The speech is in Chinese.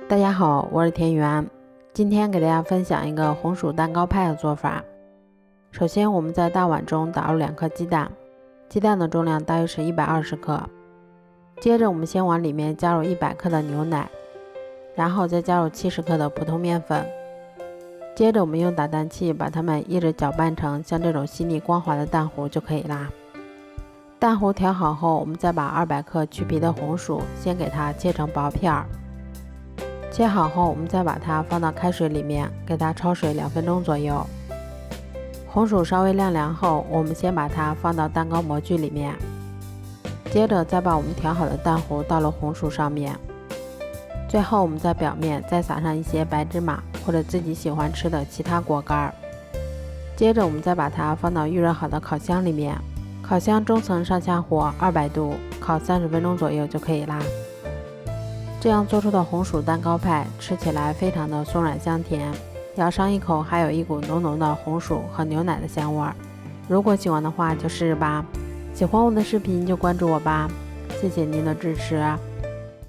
大家好，我是田园。今天给大家分享一个红薯蛋糕派的做法。首先我们在大碗中打入2颗鸡蛋，鸡蛋的重量大约是120克。接着我们先往里面加入100克的牛奶，然后再加入70克的普通面粉。接着我们用打蛋器把它们一直搅拌成像这种细腻光滑的蛋糊就可以啦。蛋糊调好后，我们再把200克去皮的红薯先给它切成薄片儿。切好后，我们再把它放到开水里面，给它焯水2分钟左右。红薯稍微晾凉后，我们先把它放到蛋糕模具里面，接着再把我们调好的蛋糊倒入红薯上面，最后我们在表面再撒上一些白芝麻或者自己喜欢吃的其他果干。接着我们再把它放到预热好的烤箱里面，烤箱中层上下火200度，烤30分钟左右就可以啦。这样做出的红薯蛋糕派吃起来非常的松软香甜，咬上一口还有一股浓浓的红薯和牛奶的香味儿。如果喜欢的话就试试吧，喜欢我的视频就关注我吧，谢谢您的支持。